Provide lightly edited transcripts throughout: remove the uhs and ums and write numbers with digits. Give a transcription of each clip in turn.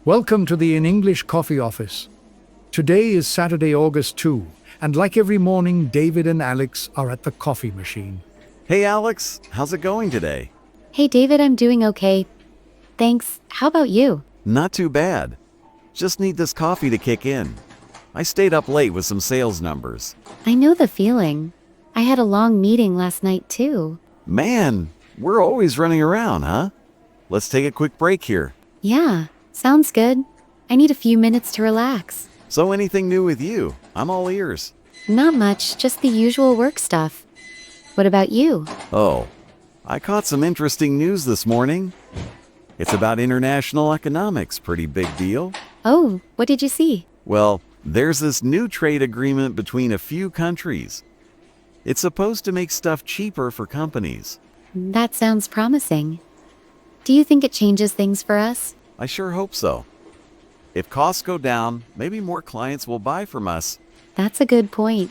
Welcome to the In English Coffee Office. Today is Saturday, August 2, and like every morning, David and Alex are at the coffee machine. Hey Alex, how's it going today? Hey David, I'm doing okay. Thanks. How about you? Not too bad. Just need this coffee to kick in. I stayed up late with some sales numbers. I know the feeling. I had a long meeting last night too. Man, we're always running around, huh? Let's take a quick break here. Yeah, sounds good. I need a few minutes to relax. So anything new with you? I'm all ears. Not much, just the usual work stuff. What about you? Oh, I caught some interesting news this morning. It's about international economics, pretty big deal. Oh, what did you see? Well, there's this new trade agreement between a few countries. It's supposed to make stuff cheaper for companies. That sounds promising. Do you think it changes things for us? I sure hope so. If costs go down, maybe more clients will buy from us. That's a good point.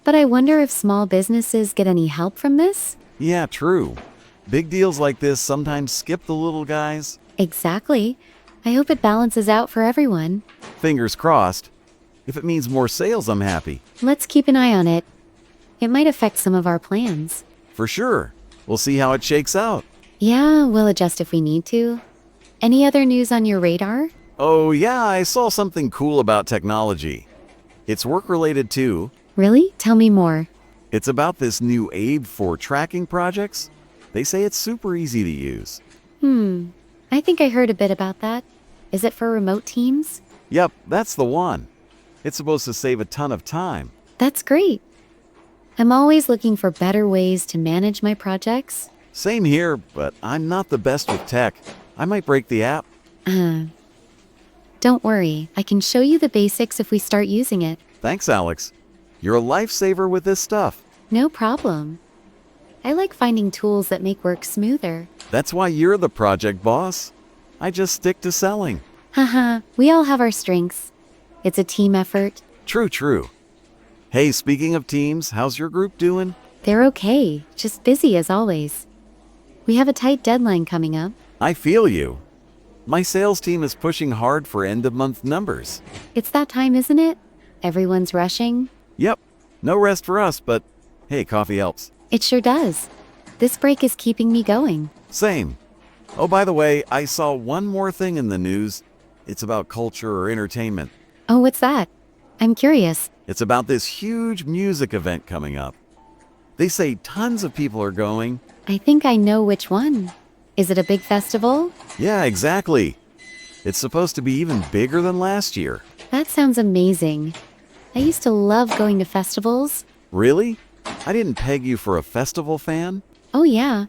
But I wonder if small businesses get any help from this? Yeah, true. Big deals like this sometimes skip the little guys. Exactly. I hope it balances out for everyone. Fingers crossed. If it means more sales, I'm happy. Let's keep an eye on it. It might affect some of our plans. For sure. We'll see how it shakes out. Yeah, we'll adjust if we need to. Any other news on your radar? Oh yeah, I saw something cool about technology. It's work-related too. Really? Tell me more. It's about this new aid for tracking projects. They say it's super easy to use. I think I heard a bit about that. Is it for remote teams? Yep, that's the one. It's supposed to save a ton of time. That's great. I'm always looking for better ways to manage my projects. Same here, but I'm not the best with tech. I might break the app. Don't worry, I can show you the basics if we start using it. Thanks, Alex. You're a lifesaver with this stuff. No problem. I like finding tools that make work smoother. That's why you're the project boss. I just stick to selling. Haha, we all have our strengths. It's a team effort. True. Hey, speaking of teams, how's your group doing? They're okay, just busy as always. We have a tight deadline coming up. I feel you. My sales team is pushing hard for end-of-month numbers. It's that time, isn't it? Everyone's rushing. Yep, no rest for us, but hey, coffee helps. It sure does. This break is keeping me going. Same. Oh, by the way, I saw one more thing in the news. It's about culture or entertainment. Oh, what's that? I'm curious. It's about this huge music event coming up. They say tons of people are going. I think I know which one. Is it a big festival? Yeah, exactly. It's supposed to be even bigger than last year. That sounds amazing. I used to love going to festivals. Really? I didn't peg you for a festival fan? Oh yeah.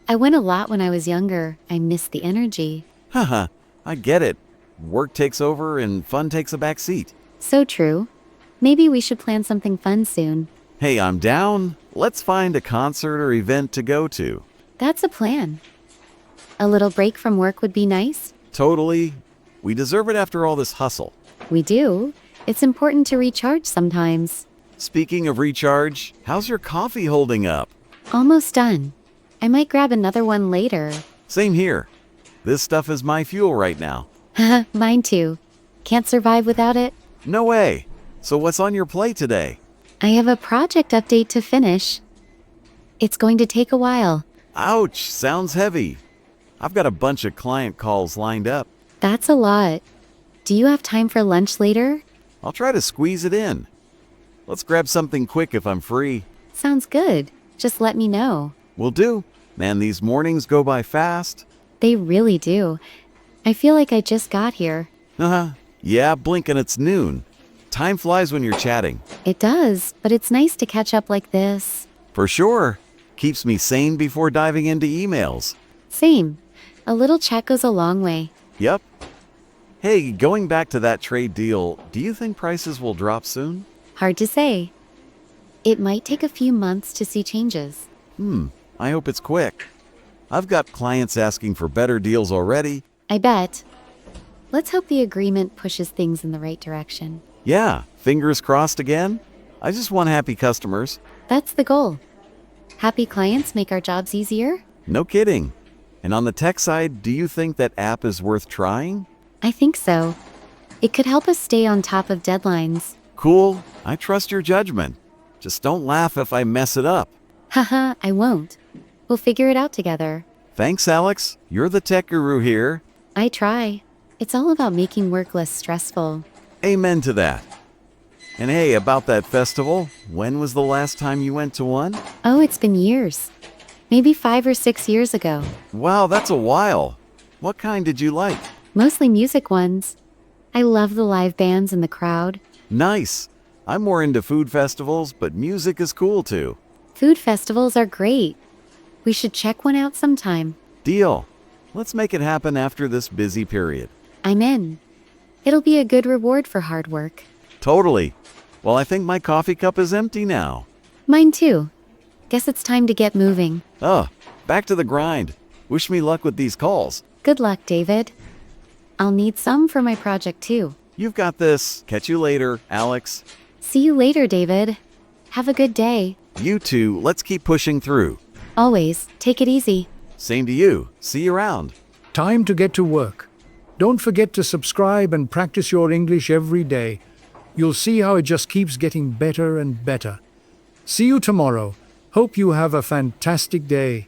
I went a lot when I was younger. I missed the energy. Haha, I get it. Work takes over and fun takes a back seat. So true. Maybe we should plan something fun soon. Hey, I'm down. Let's find a concert or event to go to. That's a plan. A little break from work would be nice. Totally. We deserve it after all this hustle. We do. It's important to recharge sometimes. Speaking of recharge, how's your coffee holding up? Almost done. I might grab another one later. Same here. This stuff is my fuel right now. Haha, mine too. Can't survive without it. No way. So what's on your plate today? I have a project update to finish. It's going to take a while. Ouch, sounds heavy. I've got a bunch of client calls lined up. That's a lot. Do you have time for lunch later? I'll try to squeeze it in. Let's grab something quick if I'm free. Sounds good. Just let me know. Will do. Man, these mornings go by fast. They really do. I feel like I just got here. Yeah, blink and it's noon. Time flies when you're chatting. It does, but it's nice to catch up like this. For sure. Keeps me sane before diving into emails. Same. A little chat goes a long way. Yep. Hey, going back to that trade deal, do you think prices will drop soon? Hard to say. It might take a few months to see changes. I hope it's quick. I've got clients asking for better deals already. I bet. Let's hope the agreement pushes things in the right direction. Yeah, fingers crossed again. I just want happy customers. That's the goal. Happy clients make our jobs easier? No kidding. And on the tech side, do you think that app is worth trying? I think so. It could help us stay on top of deadlines. Cool, I trust your judgment. Just don't laugh if I mess it up. Haha, I won't. We'll figure it out together. Thanks, Alex. You're the tech guru here. I try. It's all about making work less stressful. Amen to that. And hey, about that festival, when was the last time you went to one? Oh, it's been years. Maybe 5 or 6 years ago. Wow, that's a while. What kind did you like? Mostly music ones. I love the live bands and the crowd. Nice. I'm more into food festivals, but music is cool too. Food festivals are great. We should check one out sometime. Deal. Let's make it happen after this busy period. I'm in. It'll be a good reward for hard work. Totally. Well, I think my coffee cup is empty now. Mine too. Guess it's time to get moving. Back to the grind. Wish me luck with these calls. Good luck, David. I'll need some for my project too. You've got this. Catch you later, Alex. See you later, David. Have a good day. You two, let's keep pushing through. Always, take it easy. Same to you. See you around. Time to get to work. Don't forget to subscribe and practice your English every day. You'll see how it just keeps getting better and better. See you tomorrow. Hope you have a fantastic day.